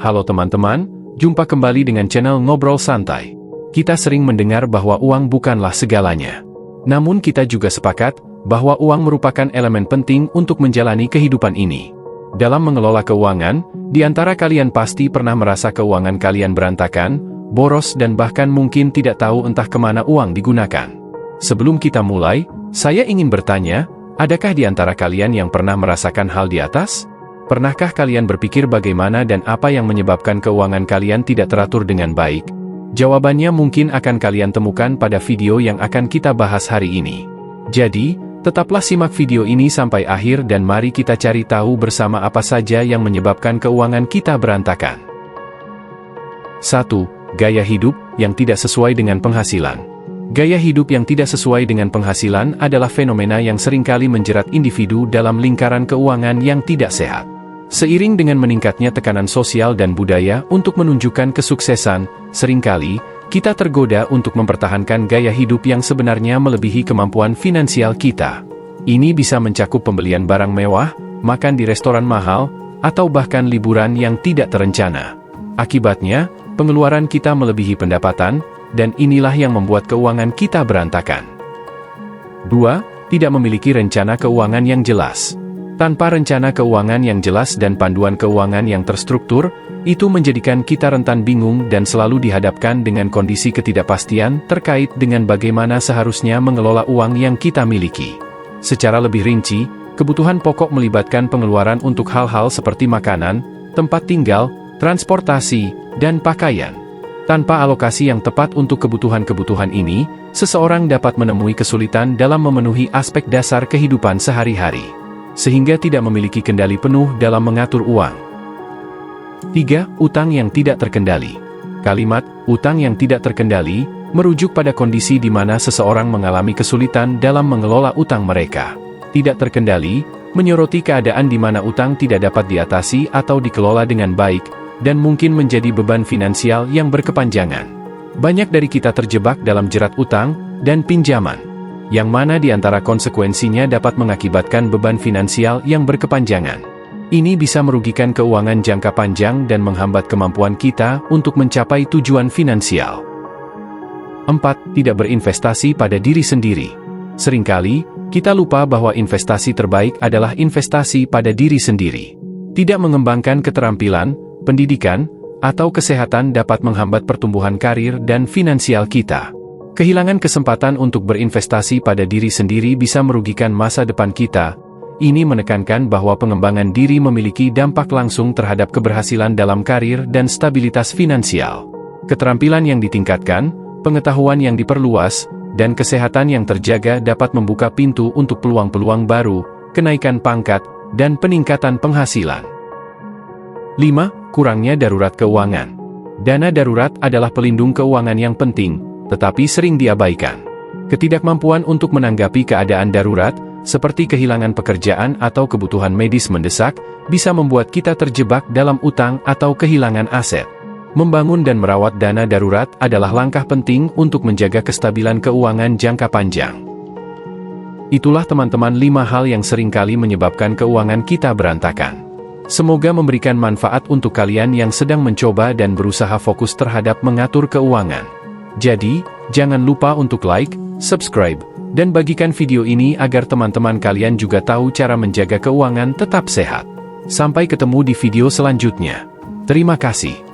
Halo teman-teman, jumpa kembali dengan channel Ngobrol Santai. Kita sering mendengar bahwa uang bukanlah segalanya. Namun kita juga sepakat bahwa uang merupakan elemen penting untuk menjalani kehidupan ini. Dalam mengelola keuangan, di antara kalian pasti pernah merasa keuangan kalian berantakan, boros dan bahkan mungkin tidak tahu entah kemana uang digunakan. Sebelum kita mulai, saya ingin bertanya, adakah di antara kalian yang pernah merasakan hal di atas? Pernahkah kalian berpikir bagaimana dan apa yang menyebabkan keuangan kalian tidak teratur dengan baik? Jawabannya mungkin akan kalian temukan pada video yang akan kita bahas hari ini. Jadi, tetaplah simak video ini sampai akhir dan mari kita cari tahu bersama apa saja yang menyebabkan keuangan kita berantakan. 1. Gaya hidup yang tidak sesuai dengan penghasilan. Gaya hidup yang tidak sesuai dengan penghasilan adalah fenomena yang seringkali menjerat individu dalam lingkaran keuangan yang tidak sehat. Seiring dengan meningkatnya tekanan sosial dan budaya untuk menunjukkan kesuksesan, seringkali kita tergoda untuk mempertahankan gaya hidup yang sebenarnya melebihi kemampuan finansial kita. Ini bisa mencakup pembelian barang mewah, makan di restoran mahal, atau bahkan liburan yang tidak terencana. Akibatnya, pengeluaran kita melebihi pendapatan, dan inilah yang membuat keuangan kita berantakan. 2. Tidak memiliki rencana keuangan yang jelas. Tanpa rencana keuangan yang jelas dan panduan keuangan yang terstruktur, itu menjadikan kita rentan bingung dan selalu dihadapkan dengan kondisi ketidakpastian terkait dengan bagaimana seharusnya mengelola uang yang kita miliki. Secara lebih rinci, kebutuhan pokok melibatkan pengeluaran untuk hal-hal seperti makanan, tempat tinggal, transportasi, dan pakaian. Tanpa alokasi yang tepat untuk kebutuhan-kebutuhan ini, seseorang dapat menemui kesulitan dalam memenuhi aspek dasar kehidupan sehari-hari, sehingga tidak memiliki kendali penuh dalam mengatur uang. 3. Utang yang tidak terkendali. Kalimat, utang yang tidak terkendali, merujuk pada kondisi di mana seseorang mengalami kesulitan dalam mengelola utang mereka. Tidak terkendali, menyoroti keadaan di mana utang tidak dapat diatasi atau dikelola dengan baik, dan mungkin menjadi beban finansial yang berkepanjangan. Banyak dari kita terjebak dalam jerat utang dan pinjaman, yang mana di antara konsekuensinya dapat mengakibatkan beban finansial yang berkepanjangan. Ini bisa merugikan keuangan jangka panjang dan menghambat kemampuan kita untuk mencapai tujuan finansial. 4. Tidak berinvestasi pada diri sendiri. Seringkali, kita lupa bahwa investasi terbaik adalah investasi pada diri sendiri. Tidak mengembangkan keterampilan, pendidikan, atau kesehatan dapat menghambat pertumbuhan karir dan finansial kita. Kehilangan kesempatan untuk berinvestasi pada diri sendiri bisa merugikan masa depan kita. Ini menekankan bahwa pengembangan diri memiliki dampak langsung terhadap keberhasilan dalam karir dan stabilitas finansial. Keterampilan yang ditingkatkan, pengetahuan yang diperluas, dan kesehatan yang terjaga dapat membuka pintu untuk peluang-peluang baru, kenaikan pangkat, dan peningkatan penghasilan. 5. Kurangnya darurat keuangan. Dana darurat adalah pelindung keuangan yang penting, tetapi sering diabaikan. Ketidakmampuan untuk menanggapi keadaan darurat, seperti kehilangan pekerjaan atau kebutuhan medis mendesak, bisa membuat kita terjebak dalam utang atau kehilangan aset. Membangun dan merawat dana darurat adalah langkah penting untuk menjaga kestabilan keuangan jangka panjang. Itulah teman-teman 5 hal yang seringkali menyebabkan keuangan kita berantakan. Semoga memberikan manfaat untuk kalian yang sedang mencoba dan berusaha fokus terhadap mengatur keuangan. Jadi, jangan lupa untuk like, subscribe, dan bagikan video ini agar teman-teman kalian juga tahu cara menjaga keuangan tetap sehat. Sampai ketemu di video selanjutnya. Terima kasih.